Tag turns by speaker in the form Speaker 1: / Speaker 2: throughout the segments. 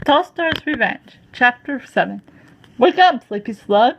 Speaker 1: Tallstar's Revenge, Chapter 7. Wake up, sleepy slug!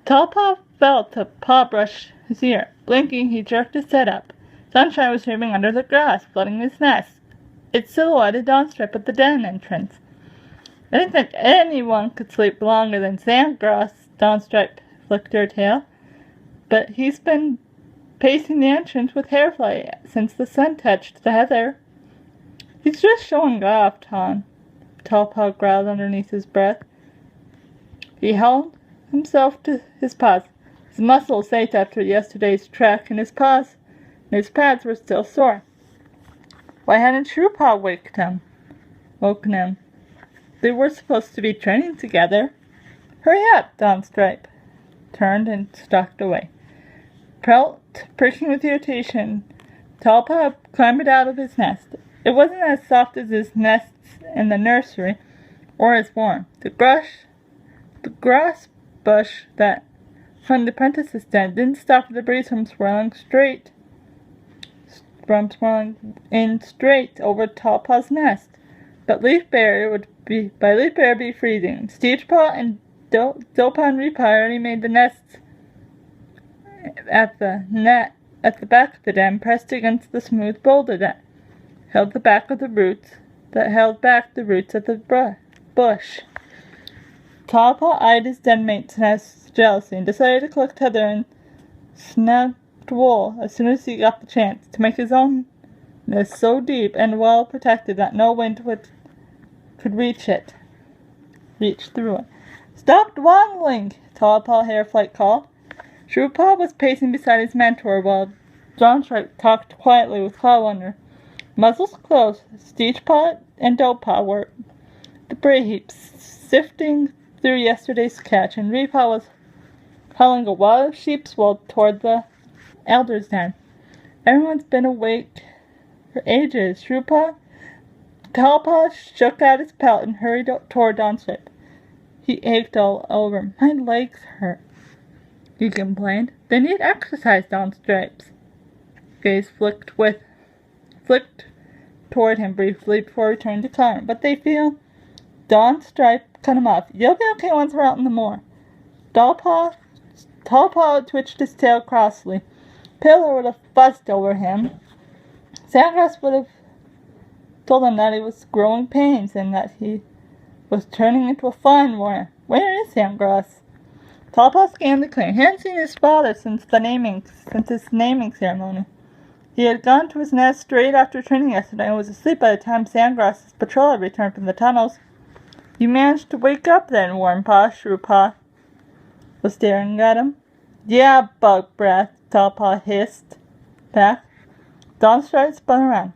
Speaker 1: Tallpaw felt a paw brush his ear. Blinking, he jerked his head up. Sunshine was streaming under the grass, flooding his nest. It silhouetted Dawnstripe at the den entrance. I didn't think anyone could sleep longer than Sandgrass, Dawnstripe flicked her tail. But he's been pacing the entrance with Hairfly since the sun touched the heather. He's just showing off, Tallpaw growled underneath his breath. He held himself to his paws. His muscles ached after yesterday's trek, and his pads were still sore. Why hadn't Shrewpaw woken him? They were supposed to be training together. Hurry up, Dawnstripe turned and stalked away. Pricking with irritation, Tallpaw clambered out of his nest. It wasn't as soft as his nests in the nursery, or as warm. The grass bush that from the apprentice's den didn't stop the breeze from swirling in straight over Tallpaw's nest. But Leaf Barrier would be freezing. Steechpaw and Dopaw and Repaw already made the nests at the back of the den, pressed against the smooth boulder that held back the roots of the bush. Tallpaw eyed his den mate's nest jealously and decided to collect heather and snagged wool as soon as he got the chance, to make his own nest so deep and well protected that no wind could reach through it. Stop dawdling, Tallpaw Hairfly called. Shrewpaw was pacing beside his mentor while Dawnstripe talked quietly with Clawwonder. Muzzles closed, Steechpaw and Dopaw were debris heaps, sifting through yesterday's catch, and Repaw was hauling a wad of sheep's wool toward the elder's den. Everyone's been awake for ages. Tallpaw shook out his pelt and hurried toward Dawnstripe. He ached all over. My legs hurt, he complained. They need exercise, Dawnstripe's gaze flicked toward him briefly before returning to climb. But they feel Dawnstripe cut him off. You'll be okay once we're out in the moor. Tallpaw twitched his tail crossly. Pillar would have fussed over him. Sandgrass would have told him that he was growing pains and that he was turning into a fine warrior. Where is Sandgrass? Tallpaw scanned the clearing. He hadn't seen his father since his naming ceremony. He had gone to his nest straight after training yesterday and was asleep by the time Sandgrass's patrol had returned from the tunnels. You managed to wake up then, Warmpaw. Shrewpaw was staring at him. Yeah, bug breath, Tallpaw hissed back. Dawnstripe spun around.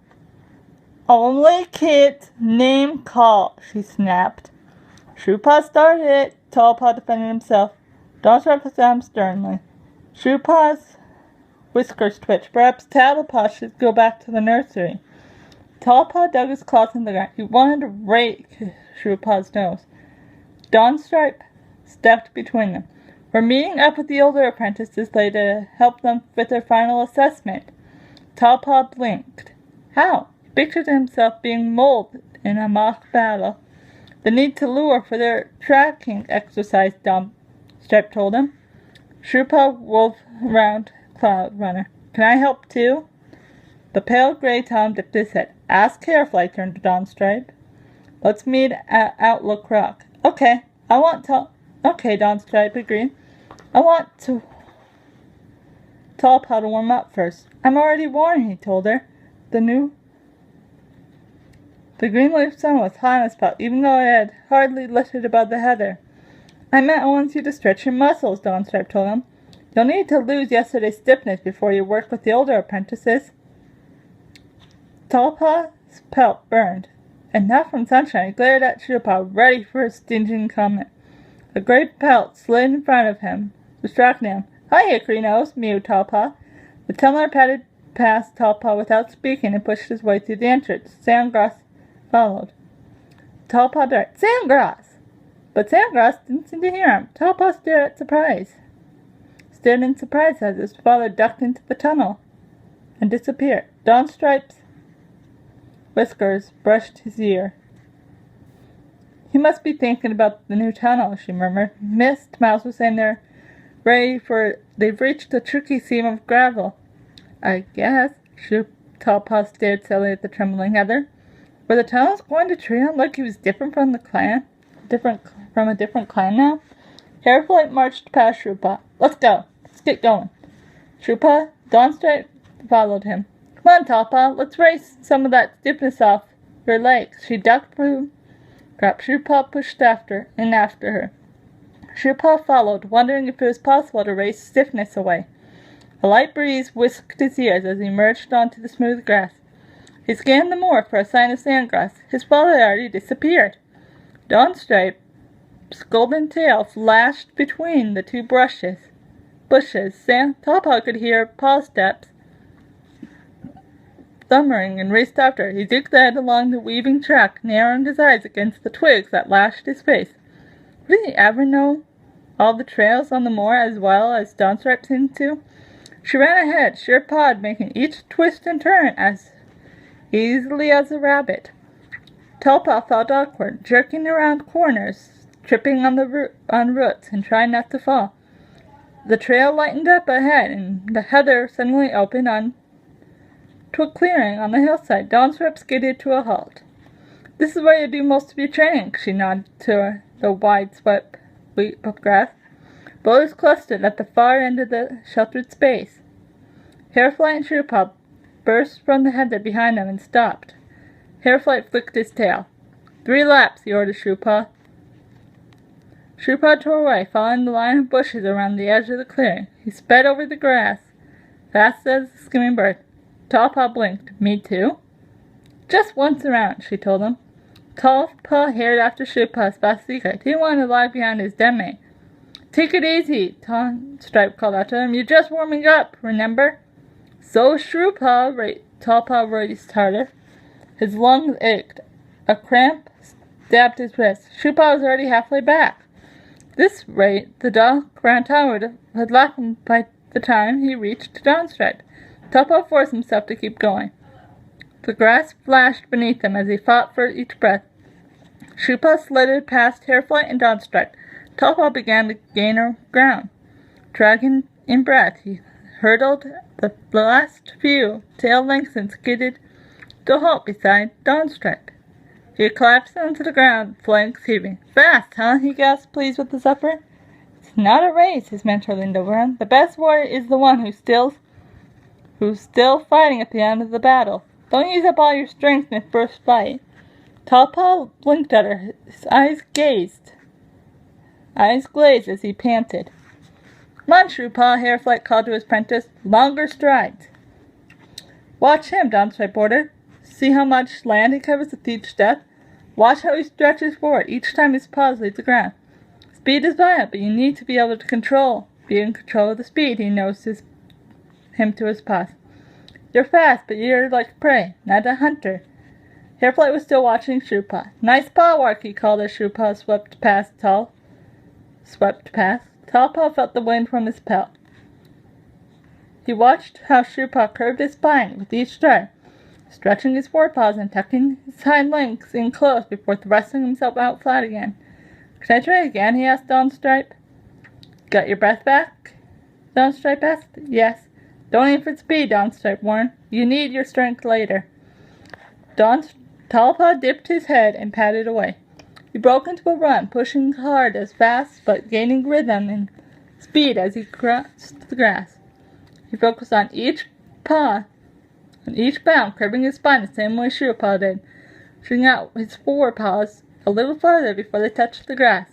Speaker 1: Only kid's name call, she snapped. Shrewpaw started it. Tallpaw defended himself. Dawnstripe looked at him sternly. Shrewpaw's whiskers twitched. Perhaps Tattlepaw should go back to the nursery. Tallpaw dug his claws in the ground. He wanted to rake Shrewpaw's nose. Dawnstripe stepped between them. We're meeting up with the older apprentices later to help them with their final assessment. Tallpaw blinked. How? He pictured himself being molded in a mock battle. The need to lure for their tracking exercise, Dawnstripe told him. Shrewpaw wove around Cloudrunner. Can I help too? The pale gray Tom dipped his head. Ask Hairfly, turned to Dawnstripe. Let's meet at Outlook Rock. Okay, Dawnstripe agreed. I want Tallpaw to warm up first. I'm already warm, he told her. The green leaf sun was hot on his pelt, even though it had hardly lifted above the heather. I want you to stretch your muscles, Dawnstripe told him. You'll need to lose yesterday's stiffness before you work with the older apprentices. Tallpaw's pelt burned, and not from sunshine. He glared at Shrewpaw, ready for a stinging comment. A great pelt slid in front of him, distracting him. Hi, Hickory Nose, mewed Tallpaw. The tumbler padded past Tallpaw without speaking and pushed his way through the entrance. Sandgrass followed. Tallpaw darted. Sandgrass! But Sandgrass didn't seem to hear him. Tallpaw stared in surprise as his father ducked into the tunnel and disappeared. Dawnstripe's whiskers brushed his ear. He must be thinking about the new tunnel, she murmured. Missed Mouse was in there, ready for they've reached a tricky seam of gravel. I guess, Tallpaw stared silly at the trembling Heather. Were the tunnels going to treat him like he was different from a different clan now? Hairflight marched past Shrupa. Let's go. Let's get going. Shrupa, Dawnstripe followed him. Come on, Tallpaw, let's race some of that stiffness off your legs. She ducked through. Perhaps Shrupa pushed after her. Shrupa followed, wondering if it was possible to race stiffness away. A light breeze whisked his ears as he emerged onto the smooth grass. He scanned the moor for a sign of sandgrass. His familiarity disappeared. Dawnstripe's golden tail flashed between the two bushes. Tallpaw could hear paw steps thumbering and raced after. He zigzagged along the weaving track, narrowing his eyes against the twigs that lashed his face. Would he ever know all the trails on the moor as well as Dawnstripe seemed to? She ran ahead, sure-pawed, making each twist and turn as easily as a rabbit. Tallpaw felt awkward, jerking around corners, tripping on roots, and trying not to fall. The trail lightened up ahead, and the heather suddenly opened on to a clearing on the hillside. Dawnstripe skidded to a halt. This is where you do most of your training, she nodded to the wide swept sweep of grass. Boulders clustered at the far end of the sheltered space. Hairflight and Shrupa burst from the heather behind them and stopped. Hairflight flicked his tail. 3 laps, he ordered Shrupa. Shrupa tore away, following the line of bushes around the edge of the clearing. He sped over the grass, fast as a skimming bird. Tallpaw blinked. Me too? Just once around, she told him. Tallpaw haired after Shrupa as fast as he could. He wanted to lag behind his den mate. Take it easy, Dawnstripe called out to him. You're just warming up, remember? So Shrupa, Tallpaw raced harder. His lungs ached. A cramp stabbed his wrist. Shrupa was already halfway back. At this rate, the dark round tower had left him by the time he reached Dawnstripe. Tallpaw forced himself to keep going. The grass flashed beneath him as he fought for each breath. Shrupa slithered past Hairflight and Dawnstripe. Tallpaw began to gain ground. Dragging in breath, he hurdled the last few, tail lengthened, skidded to a halt beside Dawnstripe. He collapsed onto the ground, flanks heaving. Fast, huh? He gasped, pleased with his effort. It's not a race, his mentor leaned over him. The best warrior is the one who's still fighting at the end of the battle. Don't use up all your strength in the first fight. Tallpaw blinked at her. His eyes glazed as he panted. Come on, Shrupa, Hairflight called to his apprentice. Longer strides. Watch him, Dawnstripe ordered. See how much land he covers with each step? Watch how he stretches forward each time his paws leave the ground. Speed is violent, but you need to be able to be in control of the speed he knows him to his paws. You're fast, but you're like prey, not a hunter. Hairflight was still watching Shrupa. Nice paw work, he called as Shrupa swept past. Tallpaw felt the wind from his pelt. He watched how Shrupa curved his spine with each stride, stretching his forepaws and tucking his hind legs in close before thrusting himself out flat again. Can I try again? He asked Dawnstripe. Got your breath back? Dawnstripe asked. Yes. Don't aim for speed, Dawnstripe warned. You need your strength later. Tallpaw dipped his head and padded away. He broke into a run, pushing hard as fast, but gaining rhythm and speed as he crossed the grass. He focused on each bound, curving his spine the same way Shrupa did, shooting out his forepaws a little farther before they touched the grass.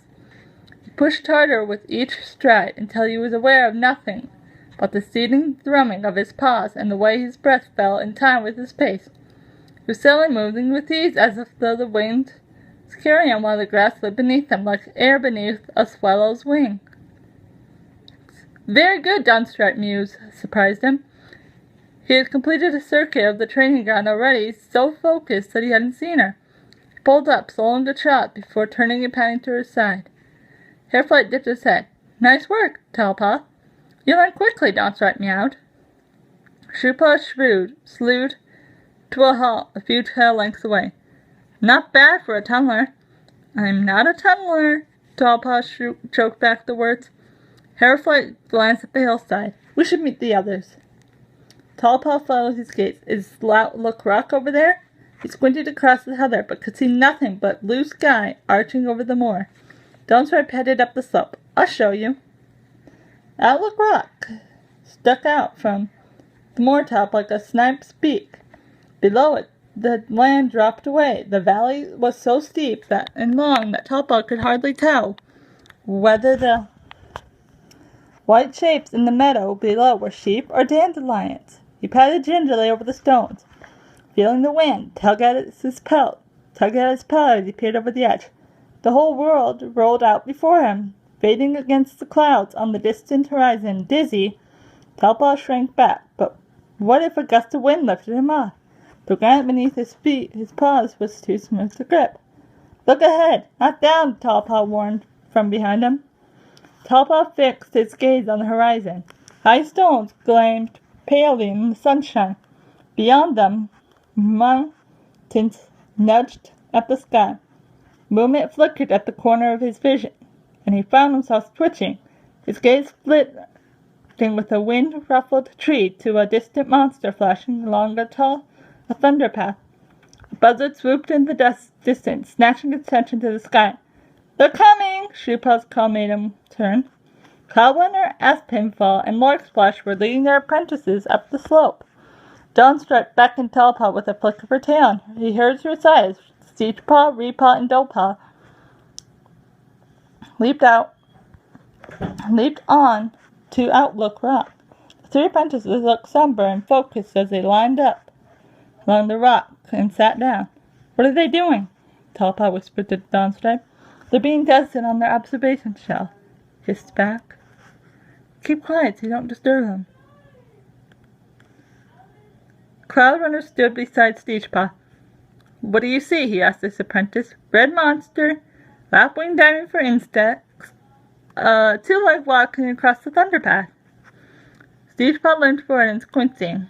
Speaker 1: He pushed harder with each stride until he was aware of nothing but the seething thrumming of his paws and the way his breath fell in time with his pace. He was suddenly moving with ease as if though the wind was carrying him while the grass slid beneath him like air beneath a swallow's wing. Very good, Dawnstripe surprised him. He had completed a circuit of the training ground already, so focused that he hadn't seen her. He pulled up, slowing the trot before turning and panting to her side. Hairflight dipped his head. Nice work, Tallpaw. You learn quickly, Dawnstripe meowed. Shrupa slewed to a halt a few tail lengths away. Not bad for a tunnler. I'm not a tunneler, Tallpaw choked back the words. Hairflight glanced at the hillside. We should meet the others. Tallpaw followed his gaze. Is Look Rock over there? He squinted across the heather, but could see nothing but blue sky arching over the moor. Tallstar headed up the slope. I'll show you. Outlook Rock stuck out from the moor top like a snipe's beak. Below it, the land dropped away. The valley was so steep and long that Tallpaw could hardly tell whether the white shapes in the meadow below were sheep or dandelions. He padded gingerly over the stones, feeling the wind tug at his pelt as he peered over the edge. The whole world rolled out before him, fading against the clouds on the distant horizon. Dizzy, Tallpaw shrank back, but what if a gust of wind lifted him off? The granite beneath his paws was too smooth to grip. Look ahead, not down, Tallpaw warned from behind him. Tallpaw fixed his gaze on the horizon. High stones gleamed palely in the sunshine. Beyond them, mountains nudged at the sky. Movement flickered at the corner of his vision, and he found himself twitching, his gaze flitting with a wind-ruffled tree to a distant monster flashing along a thunder path. A buzzard swooped in the distance, snatching attention to the sky. They're coming! Shoopaw's call made him turn. Cloudrunner, Aspinfall, and Larksplash were leading their apprentices up the slope. Dawnstripe beckoned Tallpaw with a flick of her tail. He hurried to her side as Steechpaw, Repaw, and Dolepaw leaped on to Outlook Rock. The three apprentices looked somber and focused as they lined up along the rock and sat down. What are they doing? Tallpaw whispered to Dawnstripe. They're being tested on their observation shell, hissed back. Keep quiet so you don't disturb them. Cloudrunner stood beside Steechpaw. What do you see? He asked his apprentice. Red monster, lapwing diving for insects, two-leg walking across the thunder path. Steechpaw leaned forward and squinting.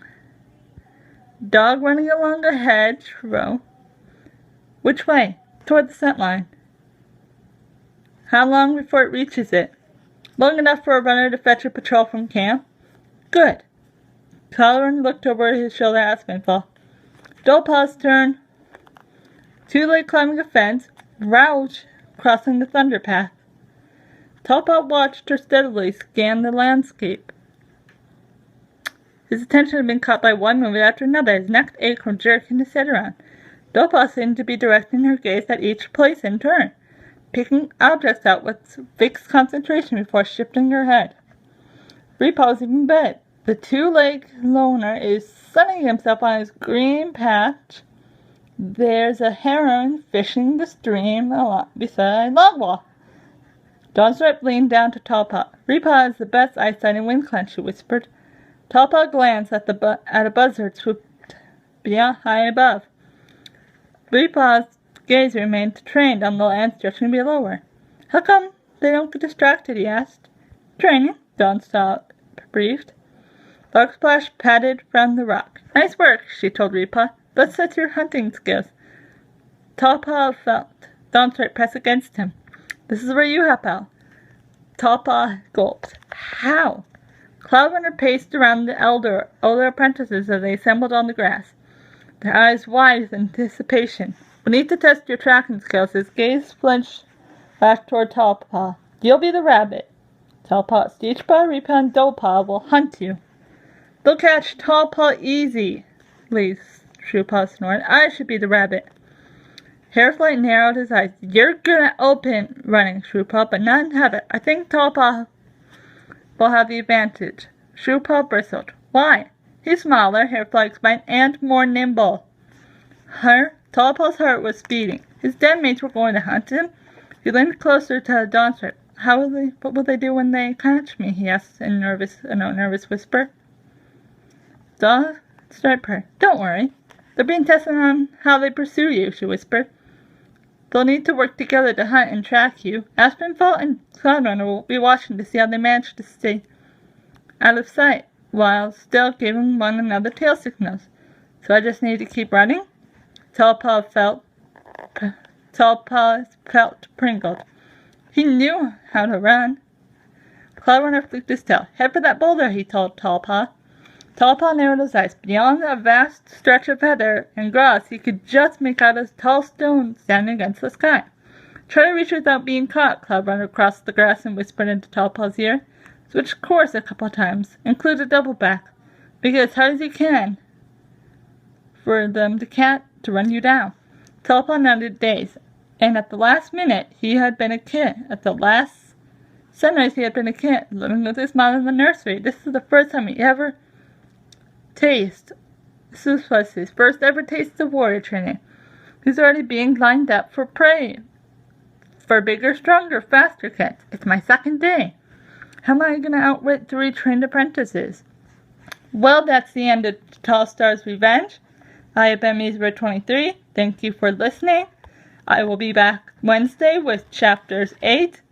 Speaker 1: Dog running along a hedgerow. Which way? Toward the scent line. How long before it reaches it? Long enough for a runner to fetch a patrol from camp. Good. Cloudrunner looked over his shoulder at Aspinfall. Dolepaw's turn. Two-leg climbing a fence. Rouge crossing the thunder path. Tallpaw watched her steadily scan the landscape. His attention had been caught by one movement after another. His neck ached from jerking his head around. Dolepaw seemed to be directing her gaze at each place in turn, picking objects out with fixed concentration before shifting her head. Repaw was even better. The two-legged loner is sunning himself on his green patch. There's a heron fishing the stream beside Logwall. Dawnstripe leaned down to Tallpaw. Repaw has the best eyesight in Windclench, she whispered. Tallpaw glanced at a buzzard swooped high above. Repaw's gaze remained trained on the land stretching below her. How come they don't get distracted? He asked. Training, Dawnstripe briefed. Larksplash patted from the rock. Nice work, she told Repaw. Let's set your hunting skills. Tallpaw felt Dawnstripe press against him. This is where you help out. Tallpaw gulped. How? Cloudrunner paced around the older apprentices as they assembled on the grass, their eyes wide with anticipation. We need to test your tracking skills. His gaze flinched back toward Tallpaw. You'll be the rabbit. Tallpaw, Steechpaw, Repaw, and Dolepaw will hunt you. They'll catch Tallpaw easy, Shoepaw snored. I should be the rabbit. Hairflight narrowed his eyes. You're good at open running, Shoepaw, but not in habit. I think Tallpaw will have the advantage. Shoepaw bristled. Why? He's smaller, Hairflight explained, and more nimble. Tallpaw's heart was beating. His den mates were going to hunt him. He leaned closer to Dawnstripe. What will they do when they catch me? He asked in a nervous whisper. Dawnstripe purred. Don't worry. They're being tested on how they pursue you, she whispered. They'll need to work together to hunt and track you. Aspinfall and Cloudrunner will be watching to see how they manage to stay out of sight, while still giving one another tail signals. So I just need to keep running? Tallpaw felt Tallpaw's felt prinkled. He knew how to run. Cloudrunner flicked his tail. Head for that boulder, he told Tallpaw. Tallpaw narrowed his eyes. Beyond a vast stretch of heather and grass, he could just make out a tall stone standing against the sky. Try to reach without being caught, Cloudrunner crossed the grass and whispered into Tallpaw's ear. Switch course a couple times. Include a double back. Make it as hard as you can for them to run you down. Tallpaw nodded dazed, and at the last minute he had been a kid. At the last sunrise he had been a kid, living with his mom in the nursery. This was the first time he ever tasted. This was his first ever taste of warrior training. He's already being lined up for prey. For bigger, stronger, faster kids. It's my second day. How am I going to outwit 3 trained apprentices? Well, that's the end of Tallstar's Revenge. I have been Ch.7. Thank you for listening. I will be back Wednesday with chapters 8.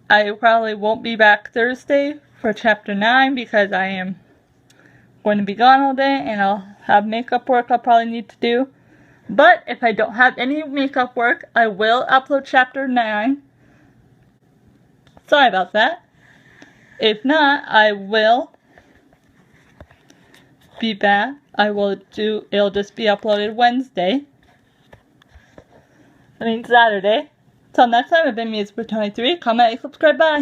Speaker 1: I probably won't be back Thursday for chapter 9 because I am going to be gone all day and I'll have makeup work I'll probably need to do. But if I don't have any makeup work, I will upload chapter 9. Sorry about that. If not, I will be back. It'll just be uploaded Saturday. Till next time, I've been Ch.7. Comment, like, subscribe, bye.